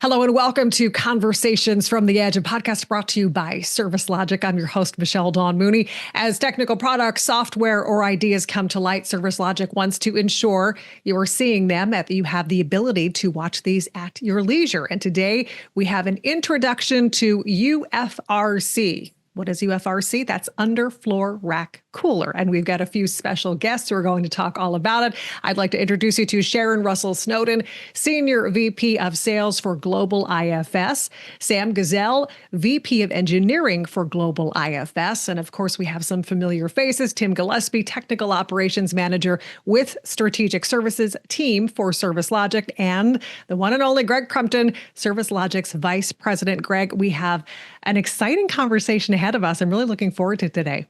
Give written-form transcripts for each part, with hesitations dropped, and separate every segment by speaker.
Speaker 1: Hello and welcome to Conversations from the Edge, a podcast brought to you by Service Logic. I'm your host, Michelle Dawn Mooney. As technical products, software, or ideas come to light, Service Logic wants to ensure you are seeing them, that you have the ability to watch these at your leisure. And today we have an introduction to UFRC. What is UFRC? That's Underfloor Rack Cooler. And we've got a few special guests who are going to talk all about it. I'd like to introduce you to Sharon Russell Snowden, Senior VP of Sales for Global IFS, Sam Gazelle, VP of Engineering for Global IFS. And of course, we have some familiar faces, Tim Gillespie, Technical Operations Manager with Strategic Services Team for Service Logic, and the one and only Greg Crumpton, Service Logic's Vice President. Greg, we have an exciting conversation ahead of us. I'm really looking forward to today.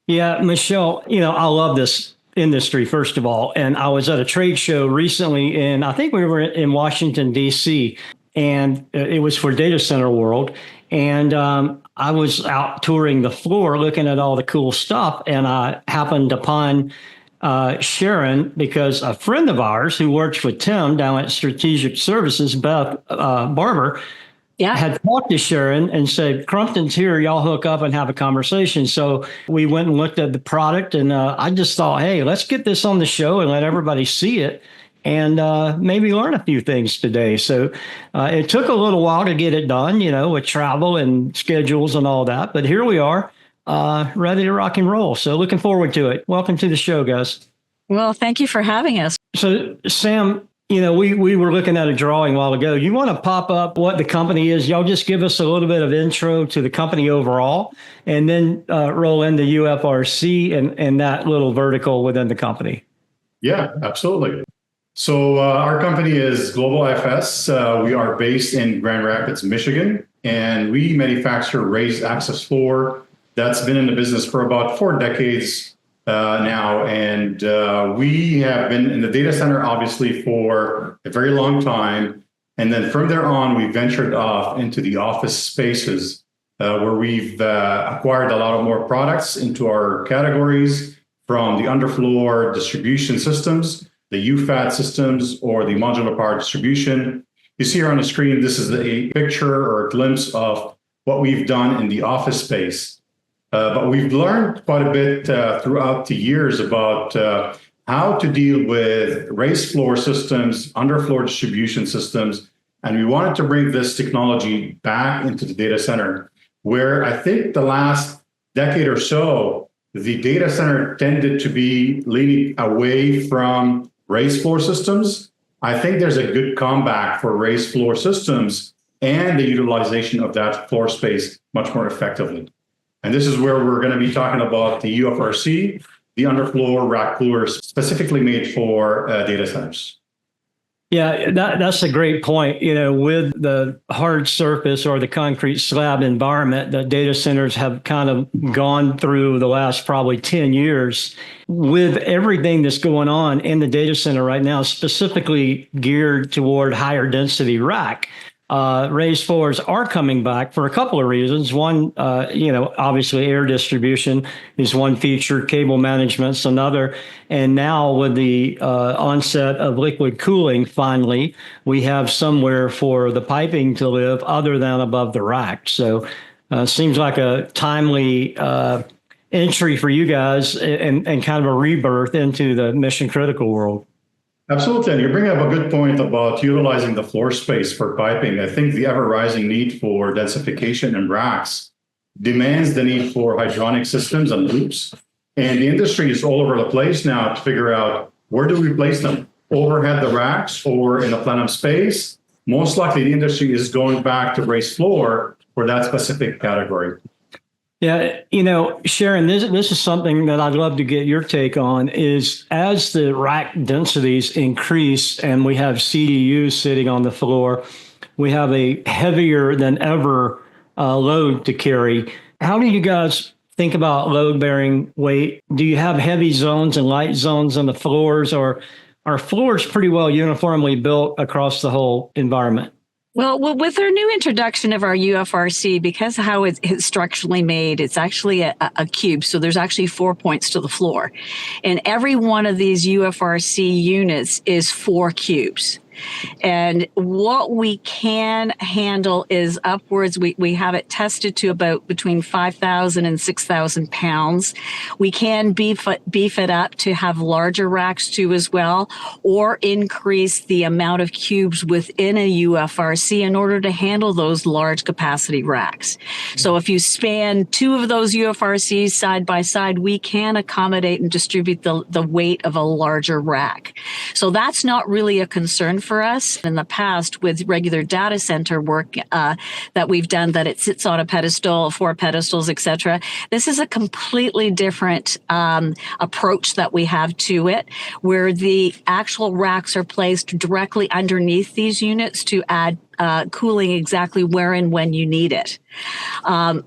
Speaker 2: Yeah, Michelle, I love this industry, first of all. And I was at a trade show recently, and I think we were in Washington, D.C., and it was for Data Center World. And I was out touring the floor looking at all the cool stuff, and I happened upon Sharon, because a friend of ours who works with Tim down at Strategic Services, Beth Barber, had talked to Sharon and said, Crumpton's here, y'all hook up and have a conversation. So we went and looked at the product, and I just thought, hey, let's get this on the show and let everybody see it and maybe learn a few things today. So it took a little while to get it done, with travel and schedules and all that. But here we are, ready to rock and roll. So looking forward to it. Welcome to the show, guys.
Speaker 3: Well, thank you for having us.
Speaker 2: So, Sam, we were looking at a drawing a while ago. You want to pop up what the company is? Y'all just give us a little bit of intro to the company overall, and then roll into UFRC and that little vertical within the company.
Speaker 4: Yeah, absolutely. So our company is Global IFS. We are based in Grand Rapids, Michigan, and we manufacture raised access floor. That's been in the business for about 4 decades now, and we have been in the data center obviously for a very long time, and then from there on we ventured off into the office spaces where we've acquired a lot of more products into our categories, from the underfloor distribution systems, the UFAT systems, or the modular power distribution. You see here on the screen, this is a picture or a glimpse of what we've done in the office space. But we've learned quite a bit throughout the years about how to deal with raised floor systems, underfloor distribution systems. And we wanted to bring this technology back into the data center, where I think the last decade or so, the data center tended to be leaning away from raised floor systems. I think there's a good comeback for raised floor systems and the utilization of that floor space much more effectively. And this is where we're going to be talking about the UFRC, the underfloor rack cooler, specifically made for data centers.
Speaker 2: Yeah, that's a great point. With the hard surface or the concrete slab environment that data centers have kind of gone through the last probably 10 years, with everything that's going on in the data center right now, specifically geared toward higher density rack. Raised floors are coming back for a couple of reasons. One, obviously air distribution is one feature, cable management's another. And now with the onset of liquid cooling, finally, we have somewhere for the piping to live other than above the rack. So seems like a timely entry for you guys and kind of a rebirth into the mission critical world.
Speaker 4: Absolutely. And you bring up a good point about utilizing the floor space for piping. I think the ever-rising need for densification in racks demands the need for hydronic systems and loops. And the industry is all over the place now to figure out, where do we place them? Overhead the racks or in the plenum space? Most likely the industry is going back to raised floor for that specific category.
Speaker 2: Yeah, Sharon, this is something that I'd love to get your take on, is as the rack densities increase and we have CDUs sitting on the floor, we have a heavier than ever load to carry. How do you guys think about load bearing weight? Do you have heavy zones and light zones on the floors, or are floors pretty well uniformly built across the whole environment?
Speaker 3: Well, with our new introduction of our UFRC, because how it's structurally made, it's actually a cube. So there's actually 4 points to the floor. And every one of these UFRC units is 4 cubes. And what we can handle is upwards. We have it tested to about between 5,000 and 6,000 pounds. We can beef it up to have larger racks too as well, or increase the amount of cubes within a UFRC in order to handle those large capacity racks. So if you span two of those UFRCs side by side, we can accommodate and distribute the weight of a larger rack. So that's not really a concern for us. In the past, with regular data center work that we've done, that it sits on a pedestal, 4 pedestals, etc. This is a completely different approach that we have to it, where the actual racks are placed directly underneath these units to add cooling exactly where and when you need it.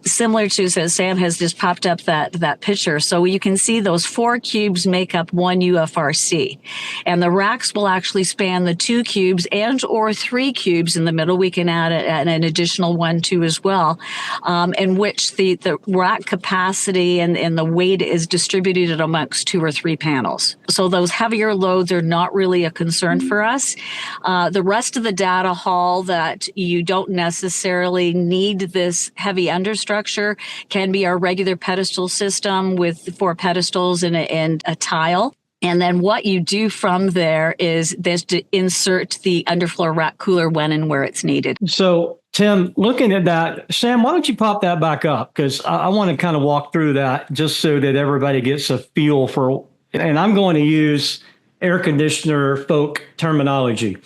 Speaker 3: Similar to, so Sam has just popped up that picture. So you can see those 4 cubes make up one UFRC, and the racks will actually span the 2 cubes and or 3 cubes in the middle. We can add an additional 1, 2 as well, in which the rack capacity and the weight is distributed amongst 2 or 3 panels. So those heavier loads are not really a concern for us. The rest of the data hall that you don't necessarily need this heavy understructure can be our regular pedestal system with 4 pedestals and a tile. And then what you do from there is to insert the underfloor rack cooler when and where it's needed.
Speaker 2: So, Tim, looking at that, Sam, why don't you pop that back up? Because I want to kind of walk through that just so that everybody gets a feel for, and I'm going to use air conditioner folk terminology.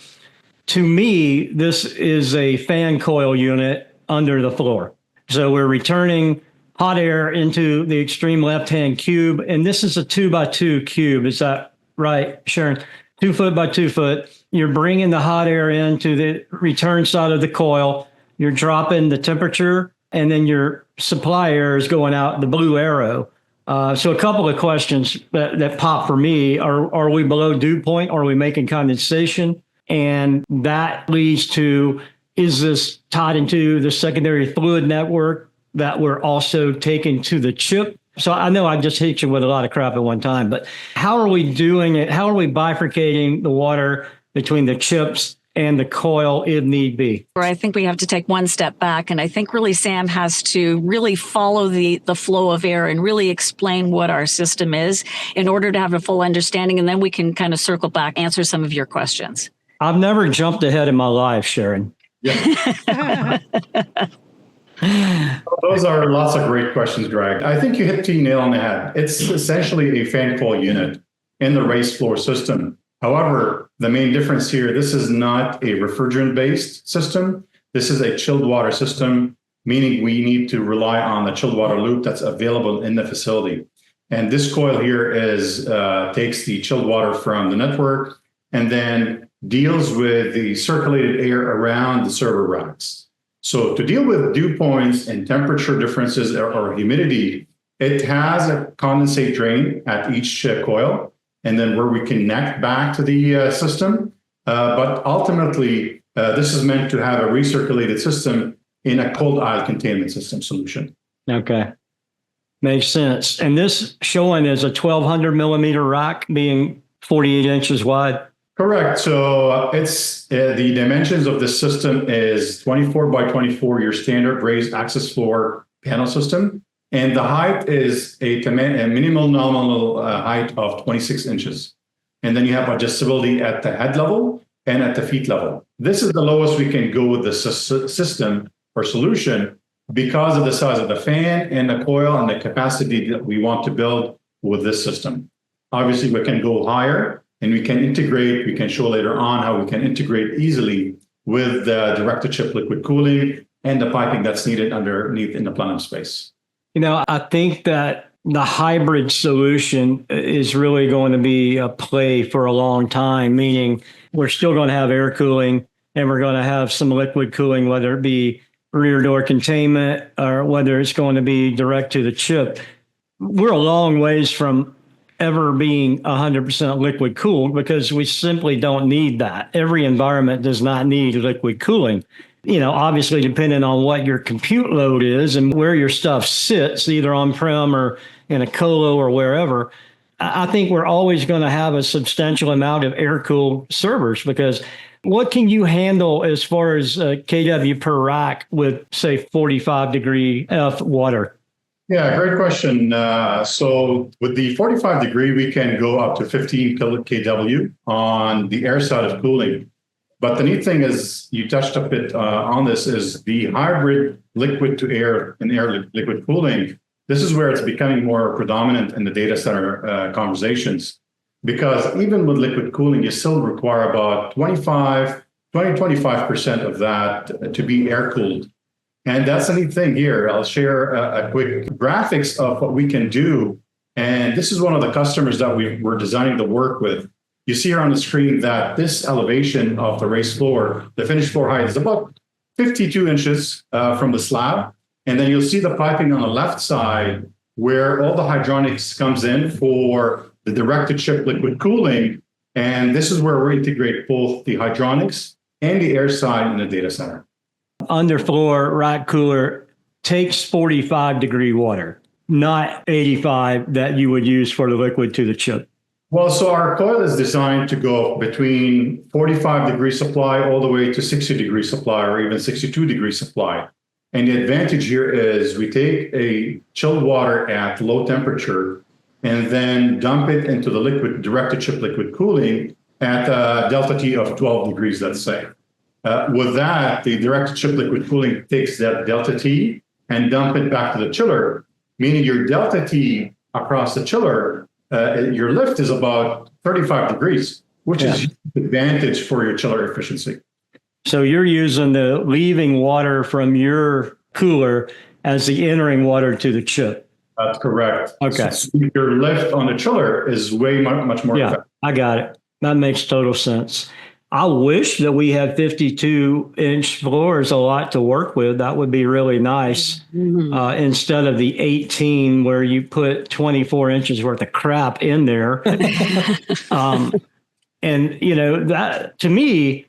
Speaker 2: To me, this is a fan coil unit under the floor. So we're returning hot air into the extreme left-hand cube, and this is a 2x2 cube. Is that right, Sharon? 2 foot by 2 foot. You're bringing the hot air into the return side of the coil. You're dropping the temperature, and then your supply air is going out the blue arrow. So a couple of questions that pop for me are we below dew point? Are we making condensation? And that leads to, is this tied into the secondary fluid network that we're also taking to the chip? So I know I just hit you with a lot of crap at one time, but how are we doing it? How are we bifurcating the water between the chips and the coil if need be?
Speaker 3: I think we have to take one step back. And I think really Sam has to really follow the flow of air and really explain what our system is in order to have a full understanding. And then we can kind of circle back, answer some of your questions.
Speaker 2: I've never jumped ahead in my life, Sharon.
Speaker 4: Yeah. Those are lots of great questions, Greg. I think you hit the nail on the head. It's essentially a fan coil unit in the raised floor system. However, the main difference here, this is not a refrigerant-based system. This is a chilled water system, meaning we need to rely on the chilled water loop that's available in the facility. And this coil here takes the chilled water from the network and then deals with the circulated air around the server racks. So to deal with dew points and temperature differences or humidity, it has a condensate drain at each coil, and then where we connect back to the system. But ultimately, this is meant to have a recirculated system in a cold aisle containment system solution.
Speaker 2: Okay. Makes sense. And this showing is a 1,200 millimeter rack being 48 inches wide.
Speaker 4: Correct. So it's the dimensions of the system is 24 by 24, your standard raised access floor panel system. And the height is a minimal nominal height of 26 inches. And then you have adjustability at the head level and at the feet level. This is the lowest we can go with the system or solution because of the size of the fan and the coil and the capacity that we want to build with this system. Obviously, we can go higher and we can integrate. We can show later on how we can integrate easily with the direct-to-chip liquid cooling and the piping that's needed underneath in the plenum space.
Speaker 2: You know, I think that the hybrid solution is really going to be a play for a long time, meaning we're still going to have air cooling and we're going to have some liquid cooling, whether it be rear door containment or whether it's going to be direct to the chip. We're a long ways from ever being 100% liquid cooled because we simply don't need that. Every environment does not need liquid cooling. You know, obviously depending on what your compute load is and where your stuff sits, either on-prem or in a colo or wherever, I think we're always going to have a substantial amount of air-cooled servers because What can you handle as far as kW per rack with, say, 45 degree F water?
Speaker 4: Yeah, great question. So with the 45 degree, we can go up to 15 kW on the air side of cooling. But the neat thing is, you touched a bit on this, is the hybrid liquid to air and air liquid cooling. This is where it's becoming more predominant in the data center conversations. Because even with liquid cooling, you still require about 25% of that to be air cooled. And that's the neat thing here. I'll share a quick graphics of what we can do. And this is one of the customers that we're designing the work with. You see here on the screen that this elevation of the raised floor, the finished floor height, is about 52 inches from the slab. And then you'll see the piping on the left side where all the hydronics comes in for the direct-to-chip liquid cooling. And this is where we integrate both the hydronics and the air side in the data center.
Speaker 2: Underfloor rack cooler takes 45 degree water, not 85 that you would use for the liquid to the chip.
Speaker 4: Well, so our coil is designed to go between 45 degree supply all the way to 60 degree supply or even 62 degree supply. And the advantage here is we take a chilled water at low temperature and then dump it into the liquid, direct-to-chip liquid cooling at a delta T of 12 degrees, let's say. With that, the direct-to-chip liquid cooling takes that delta T and dump it back to the chiller, meaning your delta T across the chiller, your lift is about 35 degrees, which is an advantage for your chiller efficiency.
Speaker 2: So you're using the leaving water from your cooler as the entering water to the chip.
Speaker 4: That's correct.
Speaker 2: Okay.
Speaker 4: So your lift on the chiller is way much more effective.
Speaker 2: I got it. That makes total sense. I wish that we had 52-inch floors, a lot to work with. That would be really nice. Instead of the 18 where you put 24 inches worth of crap in there. And, you know, that to me,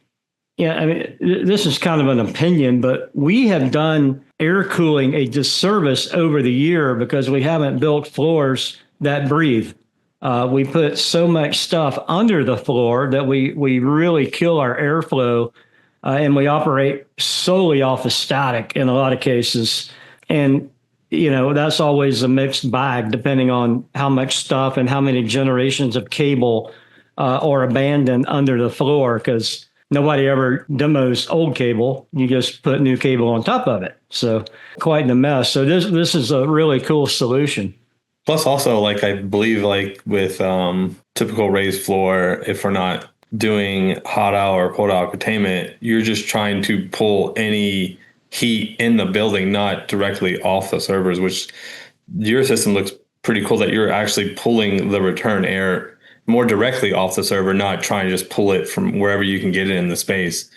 Speaker 2: I mean, this is kind of an opinion, but we have done air cooling a disservice over the year because we haven't built floors that breathe. We put so much stuff under the floor that we really kill our airflow, and we operate solely off of static in a lot of cases. And, you know, that's always a mixed bag depending on how much stuff and how many generations of cable are abandoned under the floor, because nobody ever demos old cable. You just put new cable on top of it. So quite a mess. So this is a really cool solution.
Speaker 5: Plus also, like, I believe like with typical raised floor, if we're not doing hot out or cold out containment, you're just trying to pull any heat in the building, not directly off the servers, which your system looks pretty cool that you're actually pulling the return air more directly off the server, not trying to just pull it from wherever you can get it in the space.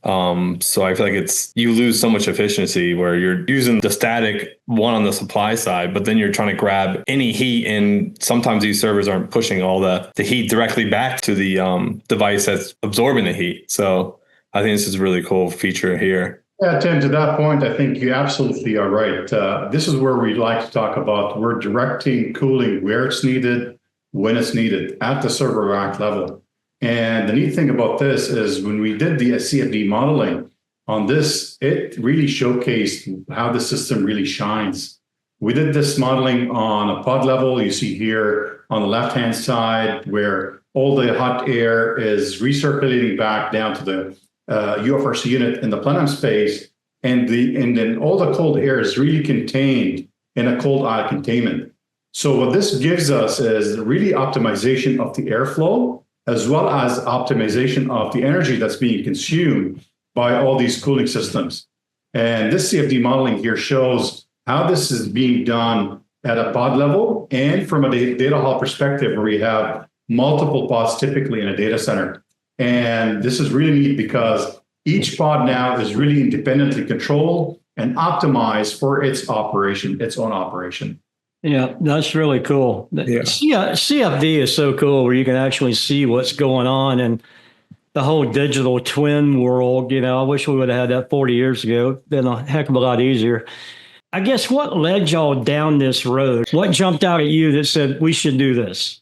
Speaker 5: So I feel like you lose so much efficiency where you're using the static one on the supply side, but then you're trying to grab any heat, and sometimes these servers aren't pushing all the heat directly back to the device that's absorbing the heat. So I think this is a really cool feature here.
Speaker 4: Yeah, Tim, to that point, I think you absolutely are right. This is where we like to talk about we're directing cooling where it's needed, when it's needed at the server rack level. And the neat thing about this is when we did the CFD modeling on this, it really showcased how the system really shines. We did this modeling on a pod level. You see here on the left-hand side where all the hot air is recirculating back down to the UFRC unit in the plenum space. And then all the cold air is really contained in a cold aisle containment. So what this gives us is really optimization of the airflow, as well as optimization of the energy that's being consumed by all these cooling systems. And this CFD modeling here shows how this is being done at a pod level and from a data hall perspective, where we have multiple pods typically in a data center. And this is really neat because each pod now is really independently controlled and optimized for its own operation.
Speaker 2: Yeah, that's really cool. Yeah. CFD is so cool where you can actually see what's going on, and the whole digital twin world. You know, I wish we would have had that 40 years ago. It'd been a heck of a lot easier. I guess what led y'all down this road? What jumped out at you that said we should do this?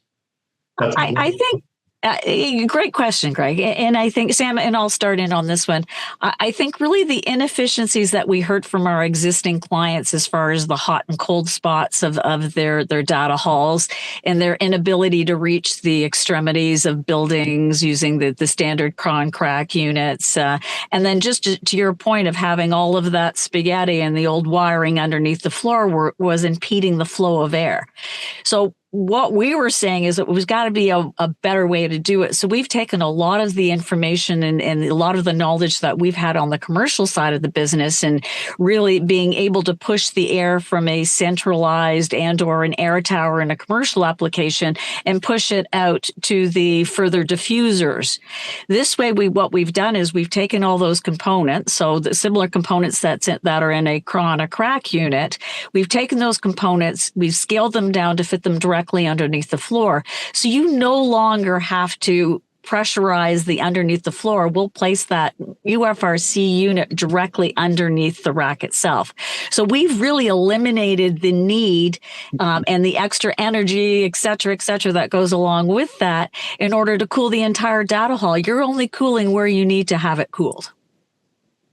Speaker 3: I think Great question, Greg. And I think, Sam, and I'll start in on this one. I think really the inefficiencies that we heard from our existing clients as far as the hot and cold spots of their data halls and their inability to reach the extremities of buildings using the standard cron crack units. And then just to your point of having all of that spaghetti and the old wiring underneath the floor was impeding the flow of air. So what we were saying is that there's got to be a better way to do it. So we've taken a lot of the information and a lot of the knowledge that we've had on the commercial side of the business and really being able to push the air from a centralized or an air tower in a commercial application and push it out to the further diffusers. This way, what we've done is we've taken all those components, so the similar components that are in a crack unit, we've taken those components, we've scaled them down to fit them directly underneath the floor. So you no longer have to pressurize the underneath the floor. We'll place that UFRC unit directly underneath the rack itself. So we've really eliminated the need and the extra energy, et cetera, that goes along with that in order to cool the entire data hall. You're only cooling where you need to have it cooled.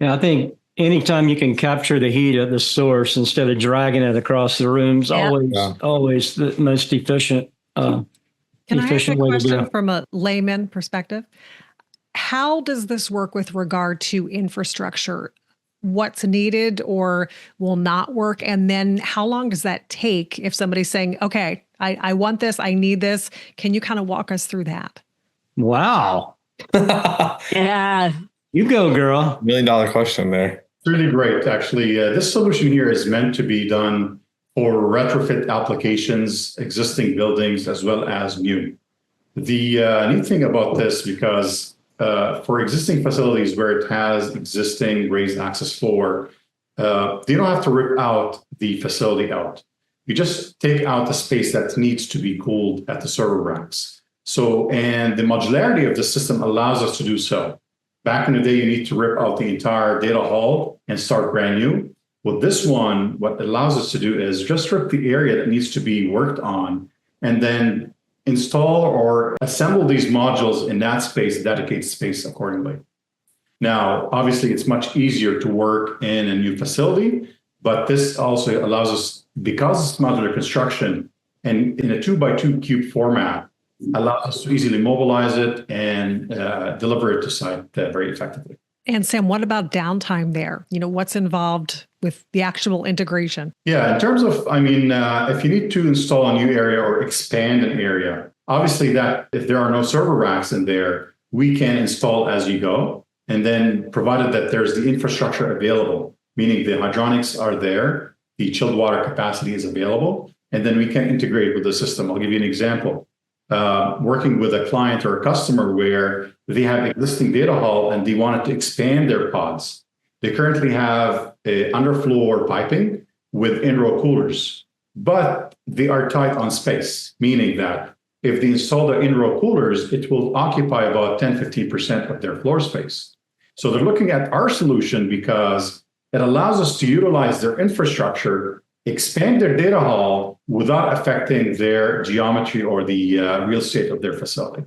Speaker 2: Yeah, I think anytime you can capture the heat at the source instead of dragging it across the rooms, always the most efficient.
Speaker 1: Can I ask a
Speaker 2: way
Speaker 1: question from a layman perspective? How does this work with regard to infrastructure? What's needed or will not work? And then how long does that take if somebody's saying, okay, I want this, I need this. Can you kind of walk us through that?
Speaker 2: Wow.
Speaker 3: Yeah.
Speaker 2: You go, girl.
Speaker 5: $1 million question there.
Speaker 4: Really great. Actually, this solution here is meant to be done for retrofit applications, existing buildings, as well as new. The neat thing about this, because for existing facilities where it has existing raised access floor, you don't have to rip out the facility out. You just take out the space that needs to be cooled at the server racks. So, and the modularity of the system allows us to do so. Back in the day, you need to rip out the entire data hall and start brand new. With this one, what it allows us to do is just rip the area that needs to be worked on and then install or assemble these modules in that space, dedicate space accordingly. Now, obviously, it's much easier to work in a new facility, but this also allows us, because it's modular construction and in a 2x2 cube format, allows us to easily mobilize it and deliver it to site very effectively.
Speaker 1: And Sam, what about downtime there? What's involved with the actual integration?
Speaker 4: Yeah, in terms of, if you need to install a new area or expand an area, obviously that if there are no server racks in there, we can install as you go. And then provided that there's the infrastructure available, meaning the hydronics are there, the chilled water capacity is available, and then we can integrate with the system. I'll give you an example. Working with a client or a customer where they have existing data hall and they wanted to expand their pods. They currently have a underfloor piping with in-row coolers, but they are tight on space, meaning that if they install the in-row coolers, it will occupy about 10-15% of their floor space. So they're looking at our solution because it allows us to utilize their infrastructure, expand their data hall without affecting their geometry or the real estate of their facility.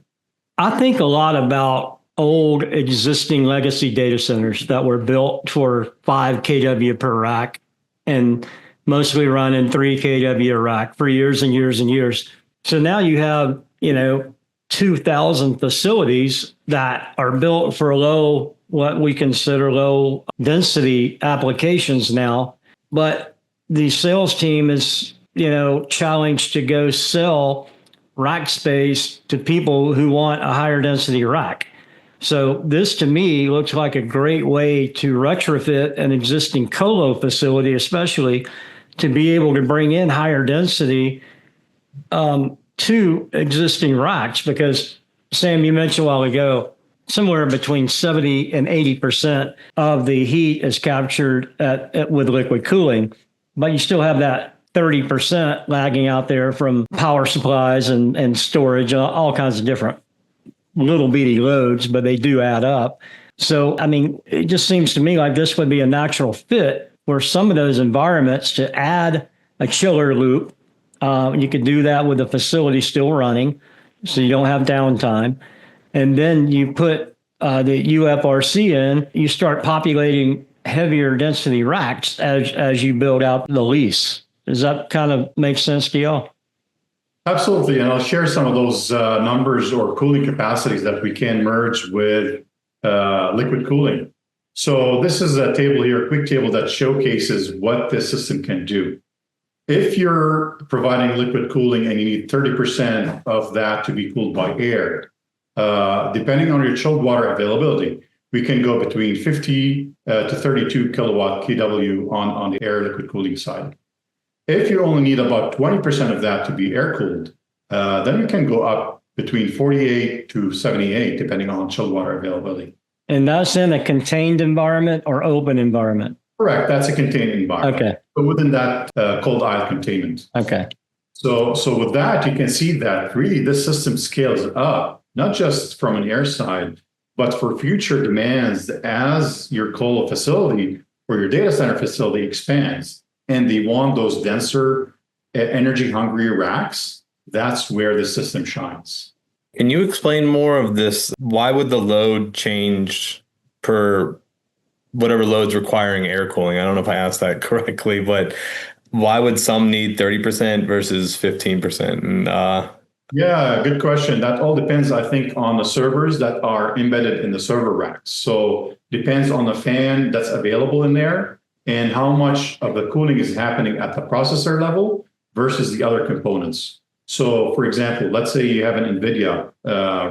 Speaker 2: I think a lot about old existing legacy data centers that were built for 5 kW per rack and mostly run in 3 kW a rack for years and years and years. So now you have, 2,000 facilities that are built for what we consider low density applications now. But the sales team is, challenged to go sell rack space to people who want a higher density rack. So this to me looks like a great way to retrofit an existing colo facility, especially to be able to bring in higher density to existing racks. Because Sam, you mentioned a while ago, somewhere between 70 and 80% of the heat is captured with liquid cooling, but you still have that 30% lagging out there from power supplies and storage, all kinds of different little bitty loads, but they do add up. So, it just seems to me like this would be a natural fit for some of those environments to add a chiller loop. You could do that with the facility still running, so you don't have downtime. and then you put the UFRC in, you start populating heavier density racks as you build out the lease. Does that kind of make sense to y'all?
Speaker 4: Absolutely. And I'll share some of those numbers or cooling capacities that we can merge with liquid cooling. So this is a table here, a quick table that showcases what this system can do. If you're providing liquid cooling and you need 30% of that to be cooled by air, depending on your chilled water availability, we can go between 50 to 32 kilowatt kW on the air liquid cooling side. If you only need about 20% of that to be air-cooled, then we can go up between 48 to 78, depending on chilled water availability.
Speaker 2: And that's in a contained environment or open environment?
Speaker 4: Correct. That's a contained environment.
Speaker 2: Okay.
Speaker 4: But within that cold aisle containment.
Speaker 2: Okay.
Speaker 4: So with that, you can see that really this system scales up, not just from an air side, but for future demands as your colo facility or your data center facility expands. And they want those denser, energy-hungry racks, that's where the system shines.
Speaker 5: Can you explain more of this? Why would the load change per whatever load's requiring air cooling? I don't know if I asked that correctly, but why would some need 30% versus 15%? And
Speaker 4: yeah, good question. That all depends, I think, on the servers that are embedded in the server racks. So depends on the fan that's available in there and how much of the cooling is happening at the processor level versus the other components. So, for example, let's say you have an NVIDIA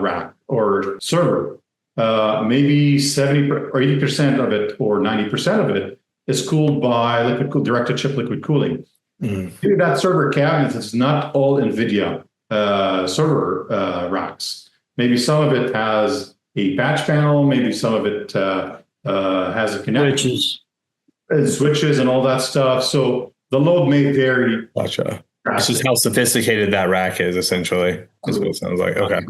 Speaker 4: rack or server. Maybe 70 or 80% of it or 90% of it is cooled by direct-to-chip liquid cooling. Maybe that server cabinet is not all NVIDIA server racks. Maybe some of it has a patch panel. Maybe some of it has a connection. Switches and all that stuff. So the load may vary.
Speaker 5: Gotcha. This is how sophisticated that rack is, essentially, is what it sounds like. Okay.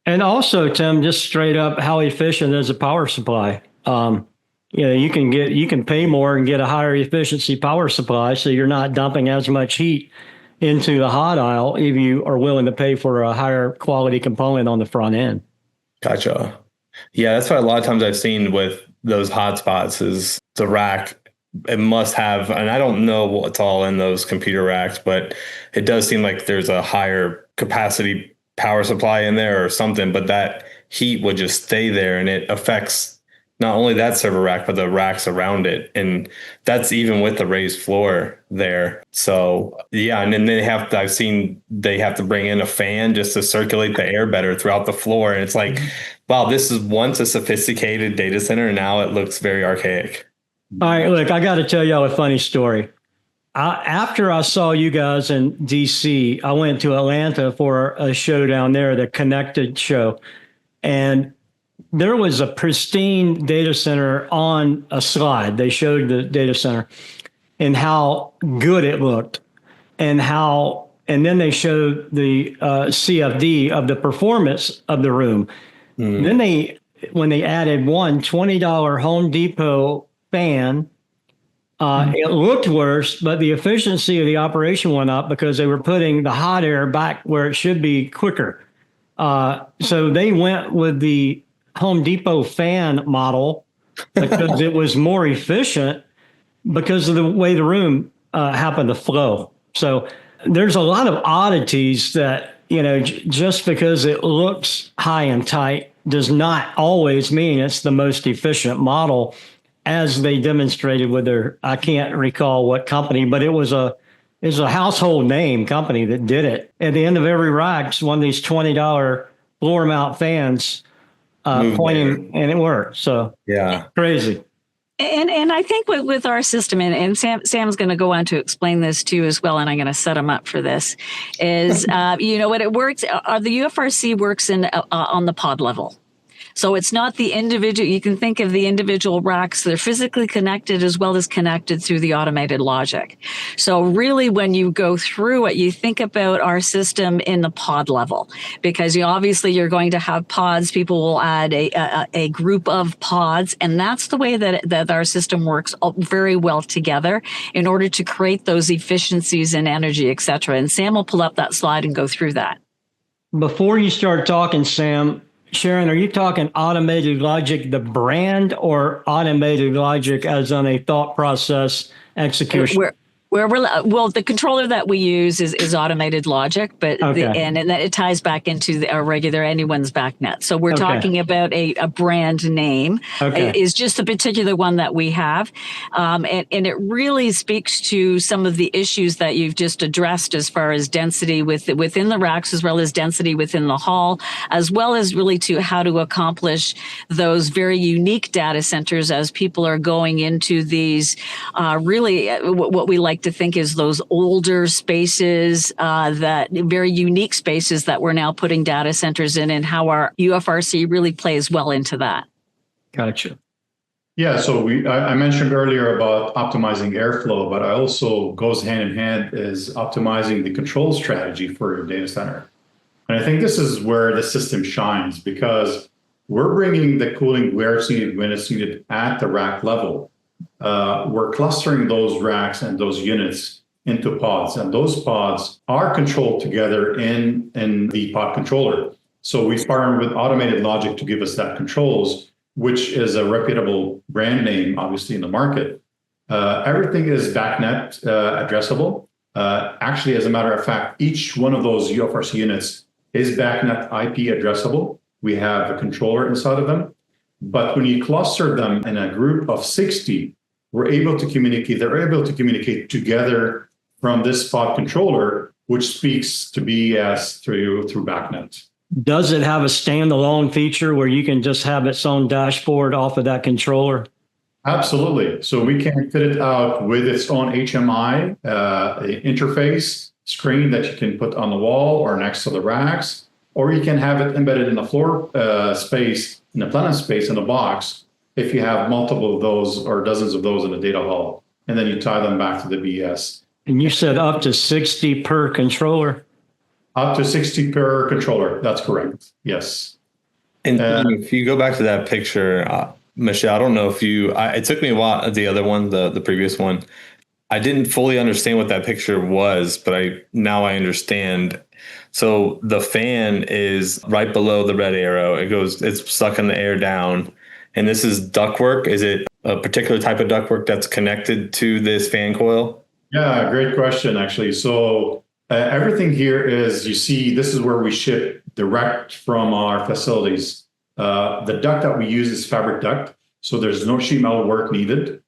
Speaker 2: And also, Tim, just straight up, how efficient is a power supply? You can pay more and get a higher efficiency power supply, so you're not dumping as much heat into the hot aisle if you are willing to pay for a higher quality component on the front end.
Speaker 5: Gotcha. Yeah, that's why a lot of times I've seen with those hotspots is the rack. It must have, and I don't know what's all in those computer racks, but it does seem like there's a higher capacity power supply in there or something, but that heat would just stay there and it affects not only that server rack, but the racks around it. And that's even with the raised floor there. So yeah. And then I've seen they have to bring in a fan just to circulate the air better throughout the floor. And it's like, wow, this is once a sophisticated data center and now it looks very archaic.
Speaker 2: All right, look, I got to tell y'all a funny story. After I saw you guys in DC, I went to Atlanta for a show down there, the Connected show. And there was a pristine data center on a slide. They showed the data center and how good it looked and then they showed the CFD of the performance of the room. Then when they added one $20 Home Depot fan, it looked worse, but the efficiency of the operation went up because they were putting the hot air back where it should be quicker. So they went with the Home Depot fan model because it was more efficient because of the way the room happened to flow. So there's a lot of oddities that, just because it looks high and tight does not always mean it's the most efficient model, as they demonstrated with I can't recall what company, but it was a household name company that did it. At the end of every rack, one of these $20 floor mount fans pointing, and it worked. So yeah, crazy.
Speaker 3: And I think with our system, and Sam's going to go on to explain this too as well, and I'm going to set him up for this, is, what it works, the UFRC works on the pod level. So it's not the individual, you can think of the individual racks, they're physically connected as well as connected through the automated logic. So really when you go through it, you think about our system in the pod level, because obviously you're going to have pods, people will add a group of pods, and that's the way that our system works very well together in order to create those efficiencies in energy, et cetera. And Sam will pull up that slide and go through that.
Speaker 2: Before you start talking, Sam, Sharon, are you talking Automated Logic, the brand, or Automated Logic as on a thought process execution?
Speaker 3: Well, the controller that we use is automated logic, but
Speaker 2: Okay.
Speaker 3: and that it ties back into our regular anyone's backnet. So we're talking about a brand name.
Speaker 2: Okay.
Speaker 3: Is just the particular one that we have, and it really speaks to some of the issues that you've just addressed as far as density within the racks, as well as density within the hall, as well as really to how to accomplish those very unique data centers as people are going into these really what we like to think is those older spaces, that very unique spaces that we're now putting data centers in, and how our UFRC really plays well into that.
Speaker 2: Gotcha.
Speaker 4: Yeah, so I mentioned earlier about optimizing airflow, but I also goes hand in hand is optimizing the control strategy for your data center. And I think this is where the system shines, because we're bringing the cooling where it's needed, when it's needed at the rack level. We're clustering those racks and those units into pods, and those pods are controlled together in the pod controller. So we partnered with Automated Logic to give us that controls, which is a reputable brand name, obviously, in the market. Everything is backnet addressable. Actually, as a matter of fact, each one of those UFRC units is backnet IP addressable. We have a controller inside of them. But when you cluster them in a group of 60, we're able to communicate. They're able to communicate together from this pod controller, which speaks to BES through backnet.
Speaker 2: Does it have a standalone feature where you can just have its own dashboard off of that controller?
Speaker 4: Absolutely. So we can fit it out with its own HMI interface screen that you can put on the wall or next to the racks, or you can have it embedded in the floor space, in the plenum space in a box, if you have multiple of those or dozens of those in a data hall, and then you tie them back to the BS.
Speaker 2: And you said up to 60 per controller?
Speaker 4: Up to 60 per controller. That's correct. Yes.
Speaker 5: And if you go back to that picture, Michelle, I don't know if it took me a while, the other one, the previous one. I didn't fully understand what that picture was, but now I understand. So the fan is right below the red arrow. It's sucking the air down. And this is ductwork. Is it a particular type of ductwork that's connected to this fan coil?
Speaker 4: Yeah, great question, actually. So everything here is, you see, this is where we ship direct from our facilities. The duct that we use is fabric duct, so there's no sheet metal work needed.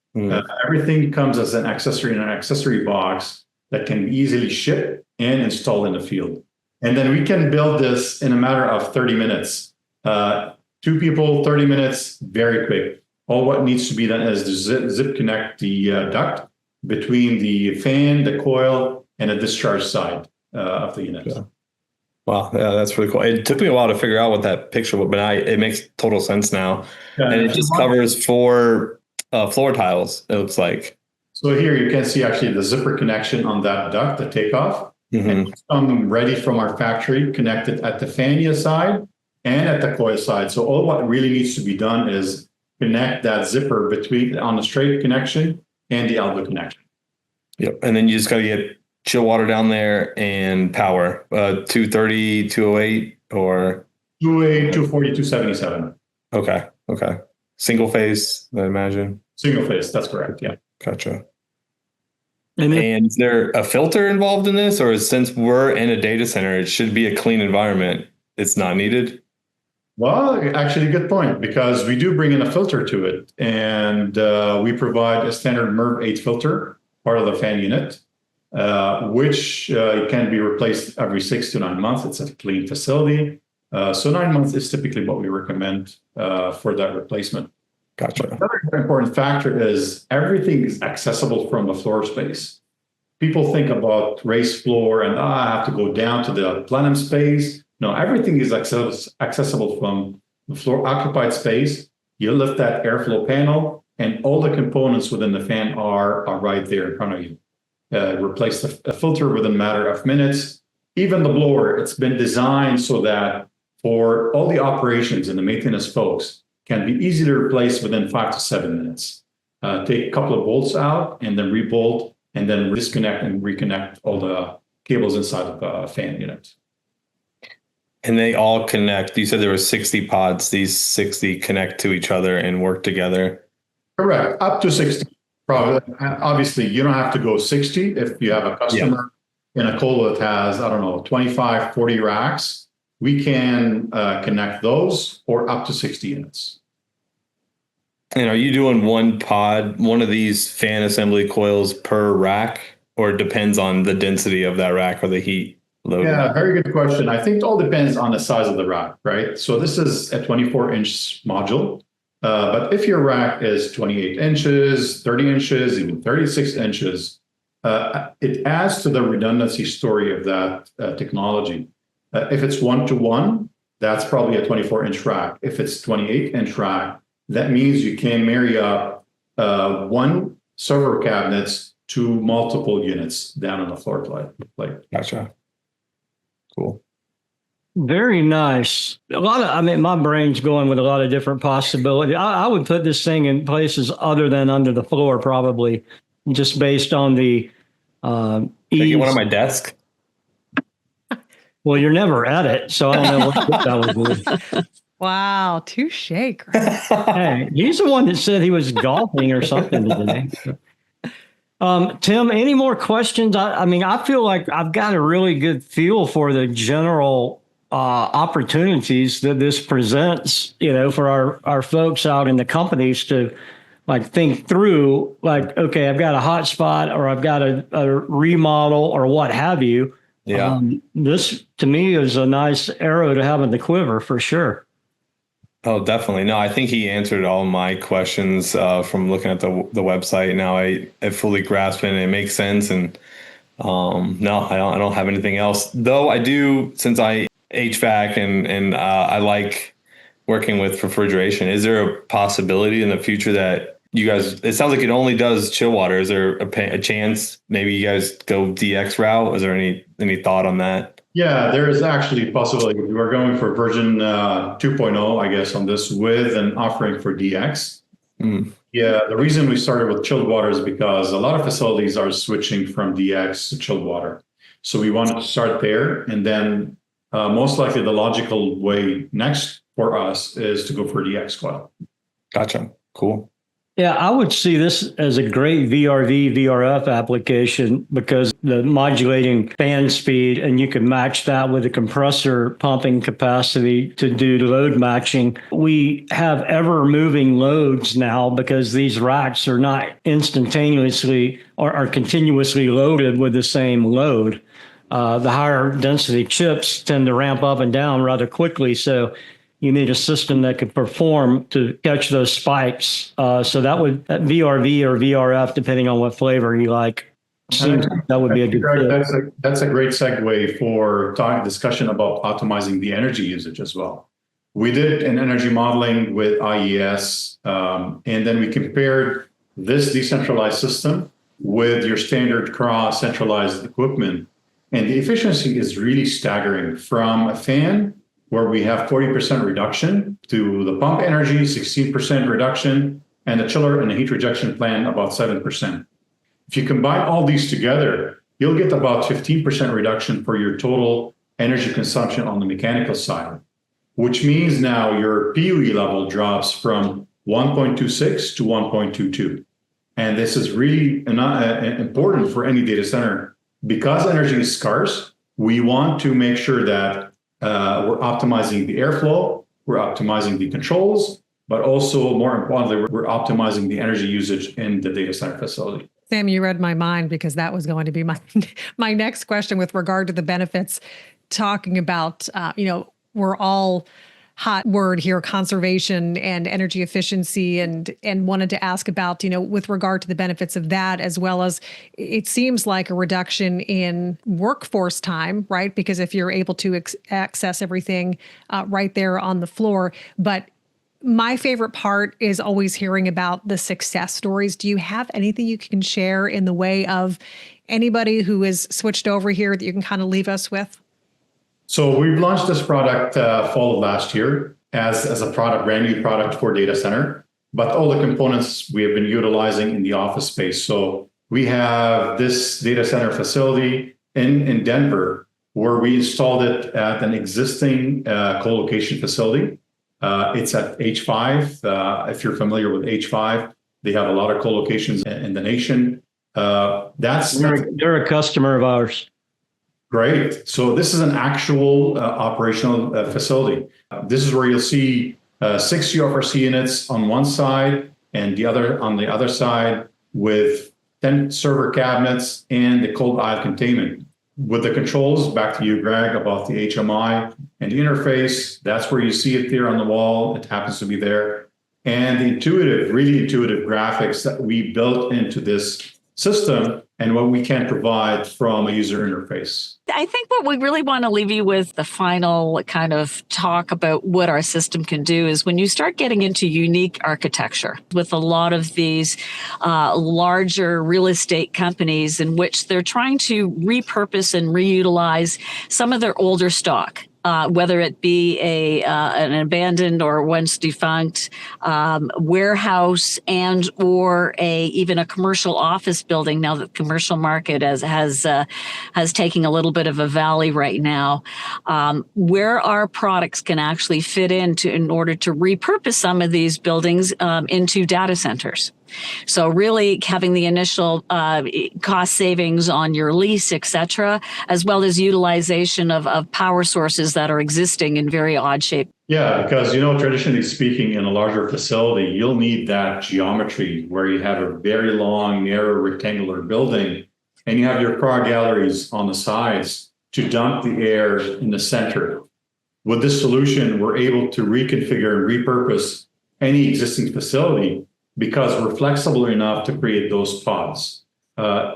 Speaker 4: Everything comes as an accessory in an accessory box that can be easily shipped and installed in the field. And then we can build this in a matter of 30 minutes. 2 people, 30 minutes, very quick. All what needs to be done is to zip connect the duct between the fan, the coil, and a discharge side of the unit.
Speaker 5: Yeah. Wow, yeah, that's really cool. It took me a while to figure out what that picture was, but it makes total sense now. Yeah, and it just covers 4 floor tiles, it looks like.
Speaker 4: So here you can see actually the zipper connection on that duct, the takeoff. And it's ready from our factory, connected at the fan side and at the coil side. So all what really needs to be done is connect that zipper between on the straight connection and the elbow connection.
Speaker 5: Yep. And then you just got to get chill water down there and power 230, 208 or
Speaker 4: 208, 240, 277.
Speaker 5: Okay. Single phase, I imagine.
Speaker 4: Single phase. That's correct. Yeah.
Speaker 5: Gotcha. And is there a filter involved in this, or since we're in a data center, it should be a clean environment, it's not needed?
Speaker 4: Well, actually, good point, because we do bring in a filter to it, and we provide a standard MERV 8 filter, part of the fan unit, which can be replaced every 6 to 9 months. It's a clean facility. So 9 months is typically what we recommend for that replacement.
Speaker 5: Gotcha.
Speaker 4: Another important factor is everything is accessible from the floor space. People think about raised floor and I have to go down to the plenum space. No, everything is accessible from the floor occupied space. You lift that airflow panel and all the components within the fan are right there in front of you. Replace the filter within a matter of minutes. Even the blower, it's been designed so that for all the operations and the maintenance folks, can be easily replaced within 5 to 7 minutes. Take a couple of bolts out and then rebolt and then disconnect and reconnect all the cables inside of the fan unit.
Speaker 5: And they all connect. You said there were 60 pods. These 60 connect to each other and work together.
Speaker 4: Correct. Up to 60. Probably. Obviously, you don't have to go 60 if you have a customer in a colo that has, I don't know, 25, 40 racks. We can connect those or up to 60 units.
Speaker 5: And are you doing one of these fan assembly coils per rack, or it depends on the density of that rack or the heat load?
Speaker 4: Yeah, very good question. I think it all depends on the size of the rack, right? So this is a 24-inch module. But if your rack is 28 inches, 30 inches, even 36 inches, it adds to the redundancy story of that technology. If it's 1-to-1, that's probably a 24-inch rack. If it's 28-inch rack, that means you can marry up one server cabinets to multiple units down on the floor plate.
Speaker 5: Gotcha. Cool.
Speaker 2: Very nice. My brain's going with a lot of different possibilities. I would put this thing in places other than under the floor, probably, just based on the
Speaker 5: Take it one on my desk.
Speaker 2: Well, you're never at it, so I don't know what that would be.
Speaker 1: Wow, touche, Greg.
Speaker 2: Hey, he's the one that said he was golfing or something today. Tim, any more questions? I feel like I've got a really good feel for the general opportunities that this presents, for our folks out in the companies to think through, okay, I've got a hotspot or I've got a remodel or what have you.
Speaker 5: Yeah.
Speaker 2: This to me is a nice arrow to have in the quiver for sure.
Speaker 5: Oh, definitely. No, I think he answered all my questions from looking at the website. Now I fully grasp it and it makes sense. And no, I don't have anything else. Though I do, since I HVAC and I like working with refrigeration. Is there a possibility in the future that you guys? It sounds like it only does chill water. Is there a chance maybe you guys go DX route? Is there any thought on that?
Speaker 4: Yeah, there is actually a possibility. We're going for version 2.0, I guess, on this with an offering for DX. Yeah, the reason we started with chilled water is because a lot of facilities are switching from DX to chilled water. So we wanted to start there. And then most likely the logical way next for us is to go for DX coil.
Speaker 5: Gotcha. Cool.
Speaker 2: Yeah, I would see this as a great VRV, VRF application because the modulating fan speed, and you can match that with a compressor pumping capacity to do load matching. We have ever moving loads now because these racks are not instantaneously or are continuously loaded with the same load. The higher density chips tend to ramp up and down rather quickly. So you need a system that could perform to catch those spikes. So that VRV or VRF, depending on what flavor you like, seems like that would be a good fit.
Speaker 4: That's a great segue for discussion about optimizing the energy usage as well. We did an energy modeling with IES, and then we compared this decentralized system with your standard cross centralized equipment. And the efficiency is really staggering from a fan where we have 40% reduction to the pump energy, 16% reduction, and the chiller and the heat rejection plan about 7%. If you combine all these together, you'll get about 15% reduction for your total energy consumption on the mechanical side, which means now your PUE level drops from 1.26 to 1.22. And this is really important for any data center. Because energy is scarce, we want to make sure that we're optimizing the airflow, we're optimizing the controls, but also more importantly, we're optimizing the energy usage in the data center facility.
Speaker 1: Sam, you read my mind because that was going to be my next question with regard to the benefits, talking about, we're all hot word here, conservation and energy efficiency, and wanted to ask about, with regard to the benefits of that, as well as it seems like a reduction in workforce time, right? Because if you're able to access everything right there on the floor. But my favorite part is always hearing about the success stories. Do you have anything you can share in the way of anybody who has switched over here that you can kind of leave us with?
Speaker 4: So we've launched this product fall of last year as a brand new product for data center, but all the components we have been utilizing in the office space. So we have this data center facility in Denver where we installed it at an existing co-location facility. It's at H5. If you're familiar with H5, they have a lot of co-locations in the nation.
Speaker 2: They're a customer of ours.
Speaker 4: Great. So this is an actual operational facility. This is where you'll see 6 UFRC units on one side and on the other side with 10 server cabinets and the cold aisle containment. With the controls, back to you, Greg, about the HMI and the interface. That's where you see it there on the wall. It happens to be there. And the really intuitive graphics that we built into this system and what we can provide from a user interface.
Speaker 3: I think what we really want to leave you with, the final kind of talk about what our system can do, is when you start getting into unique architecture with a lot of these larger real estate companies in which they're trying to repurpose and reutilize some of their older stock. Whether it be an abandoned or once defunct warehouse and or even a commercial office building. Now that the commercial market has taken a little bit of a valley right now, where our products can actually fit in order to repurpose some of these buildings into data centers. So really having the initial cost savings on your lease, et cetera, as well as utilization of power sources that are existing in very odd shape.
Speaker 4: Yeah, because, traditionally speaking, in a larger facility, you'll need that geometry where you have a very long, narrow, rectangular building, and you have your car galleries on the sides to dump the air in the center. With this solution, we're able to reconfigure and repurpose any existing facility because we're flexible enough to create those pods.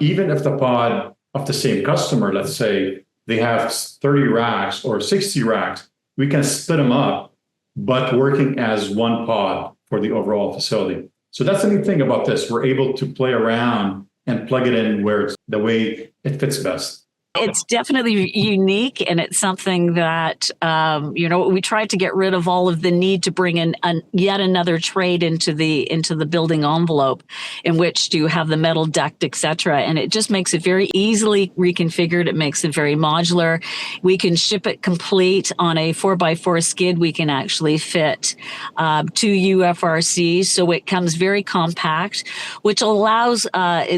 Speaker 4: Even if the pod of the same customer, let's say they have 30 racks or 60 racks, we can split them up, but working as one pod for the overall facility. So that's the neat thing about this. We're able to play around and plug it in where it's the way it fits best.
Speaker 3: It's definitely unique, and it's something that, we tried to get rid of all of the need to bring in yet another trade into the building envelope in which to have the metal duct, et cetera. And it just makes it very easily reconfigured. It makes it very modular. We can ship it complete on a 4x4 skid. We can actually fit 2 UFRCs. So it comes very compact, which allows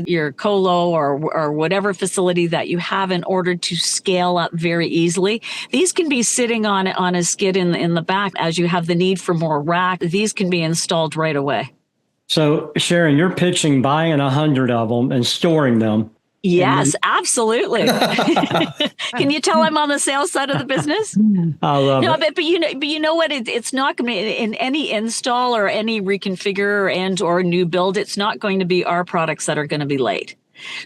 Speaker 3: your colo or whatever facility that you have in order to scale up very easily. These can be sitting on a skid in the back as you have the need for more rack. These can be installed right away.
Speaker 2: So, Sharon, you're pitching buying 100 of them and storing them.
Speaker 3: Yes, absolutely. Can you tell I'm on the sales side of the business?
Speaker 2: I love it.
Speaker 3: But you know what? It's not going to be in any install or any reconfigure and or new build. It's not going to be our products that are going to be late.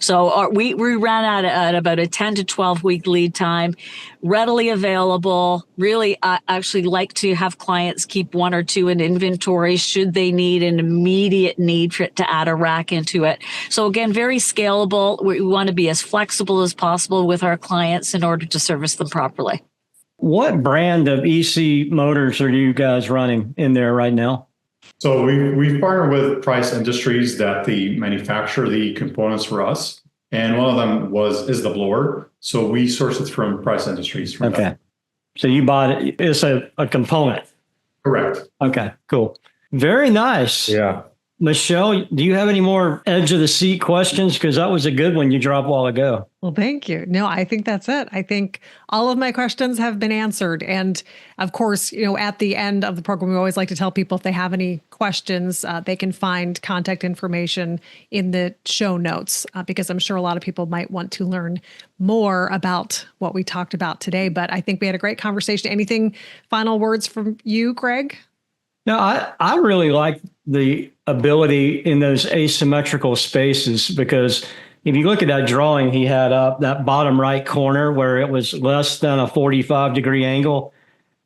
Speaker 3: So we ran out at about a 10 to 12 week lead time, readily available. Really, I actually like to have clients keep 1 or 2 in inventory should they need an immediate need to add a rack into it. So again, very scalable. We want to be as flexible as possible with our clients in order to service them properly.
Speaker 2: What brand of EC motors are you guys running in there right now?
Speaker 4: So we've partnered with Price Industries that they manufacture the components for us. And one of them is the blower. So we source it from Price Industries.
Speaker 2: Okay. So you bought it. It's a component.
Speaker 4: Correct.
Speaker 2: Okay, cool. Very nice.
Speaker 5: Yeah.
Speaker 2: Michelle, do you have any more edge of the seat questions? Because that was a good one you dropped a while ago.
Speaker 1: Well, thank you. No, I think that's it. I think all of my questions have been answered. And of course, at the end of the program, we always like to tell people if they have any questions, they can find contact information in the show notes, because I'm sure a lot of people might want to learn more about what we talked about today. But I think we had a great conversation. Anything final words from you, Greg?
Speaker 2: No, I really like the ability in those asymmetrical spaces, because if you look at that drawing he had up, that bottom right corner where it was less than a 45-degree angle,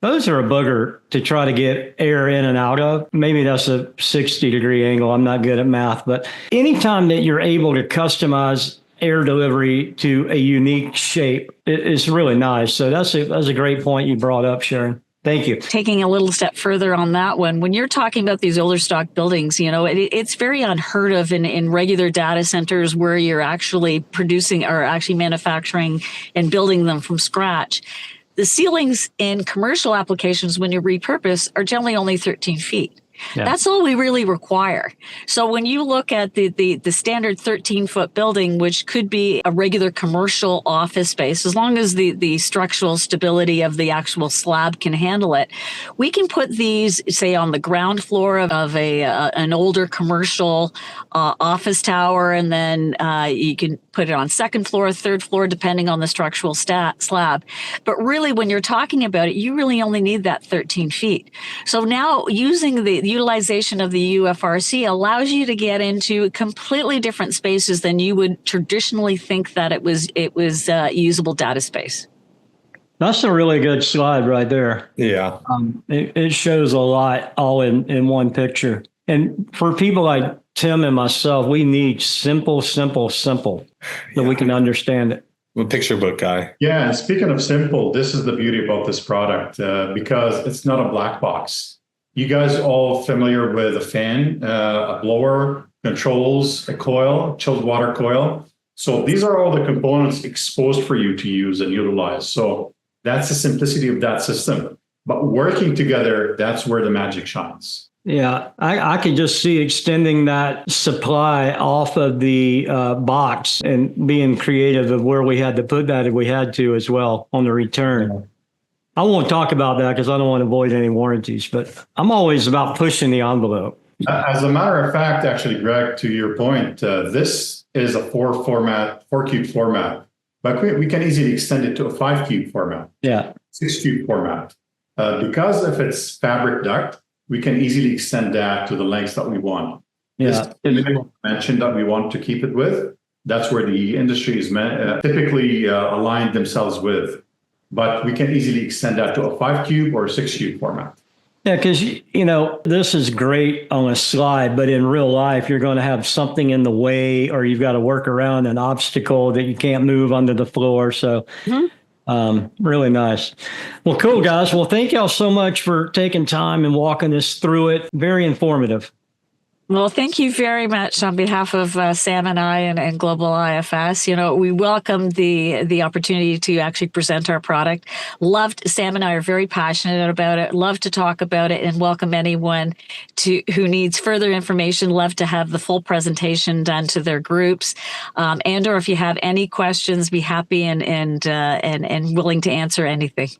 Speaker 2: those are a booger to try to get air in and out of. Maybe that's a 60-degree angle. I'm not good at math, but anytime that you're able to customize air delivery to a unique shape, it's really nice. So that's a great point you brought up, Sharon. Thank you.
Speaker 3: Taking a little step further on that one, when you're talking about these older stock buildings, it's very unheard of in regular data centers where you're actually producing or actually manufacturing and building them from scratch. The ceilings in commercial applications, when you repurpose, are generally only 13 feet. Yeah. That's all we really require. So when you look at the standard 13-foot building, which could be a regular commercial office space, as long as the structural stability of the actual slab can handle it, we can put these, say, on the ground floor of an older commercial office tower, and then you can put it on second floor, third floor, depending on the structural slab. But really, when you're talking about it, you really only need that 13 feet. So now using the utilization of the UFRC allows you to get into completely different spaces than you would traditionally think that it was usable data space.
Speaker 2: That's a really good slide right there.
Speaker 5: Yeah.
Speaker 2: It shows a lot all in one picture. And for people like Tim and myself, we need simple, so we can understand it.
Speaker 5: I'm a picture book guy.
Speaker 4: Yeah, and speaking of simple, this is the beauty about this product because it's not a black box. You guys are all familiar with a fan, a blower, controls, a coil, chilled water coil. So these are all the components exposed for you to use and utilize. So that's the simplicity of that system. But working together, that's where the magic shines.
Speaker 2: Yeah, I can just see extending that supply off of the box and being creative of where we had to put that if we had to as well on the return. Yeah. I won't talk about that because I don't want to avoid any warranties, but I'm always about pushing the envelope.
Speaker 4: As a matter of fact, actually, Greg, to your point, this is a 4-cube format, but we can easily extend it to a 5-cube format.
Speaker 2: Yeah.
Speaker 4: 6-cube format. Because if it's fabric duct, we can easily extend that to the lengths that we want.
Speaker 2: Yeah.
Speaker 4: This dimension that we want to keep it with, that's where the industry is typically aligned themselves with. But we can easily extend that to a 5-cube or a 6-cube format.
Speaker 2: Yeah, because, this is great on a slide, but in real life, you're going to have something in the way or you've got to work around an obstacle that you can't move under the floor. So really nice. Well, cool, guys. Well, thank y'all so much for taking time and walking us through it. Very informative.
Speaker 3: Well, thank you very much on behalf of Sam and I and Global IFS. We welcome the opportunity to actually present our product. Sam and I are very passionate about it. Love to talk about it and welcome anyone who needs further information. Love to have the full presentation done to their groups. And or if you have any questions, be happy and willing to answer anything.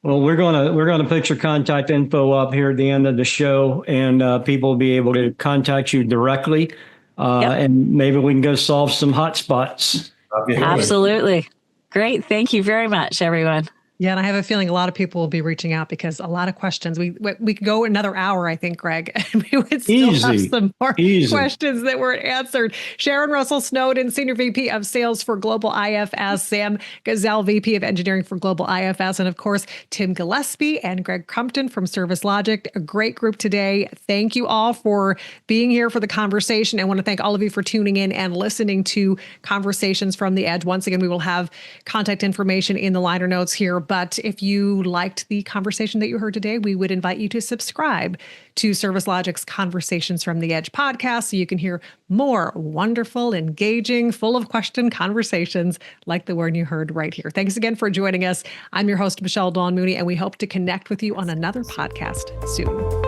Speaker 2: Well, we're gonna put your contact info up here at the end of the show, and people will be able to contact you directly, and maybe we can go solve some hot spots.
Speaker 3: Absolutely. Great. Thank you very much, everyone.
Speaker 1: Yeah, and I have a feeling a lot of people will be reaching out because a lot of questions. We could go another hour, I think, Greg, and we would still have some more questions that weren't answered. Sharon Russell Snowden, Senior VP of Sales for Global IFS, Sam Gazelle, VP of Engineering for Global IFS, and of course, Tim Gillespie and Greg Crumpton from Service Logic. A great group today. Thank you all for being here for the conversation. I want to thank all of you for tuning in and listening to Conversations from the Edge. Once again, we will have contact information in the liner notes here. But if you liked the conversation that you heard today, we would invite you to subscribe to Service Logic's Conversations from the Edge podcast so you can hear more wonderful, engaging, full of question conversations like the one you heard right here. Thanks again for joining us. I'm your host, Michelle Dawn Mooney, and we hope to connect with you on another podcast soon.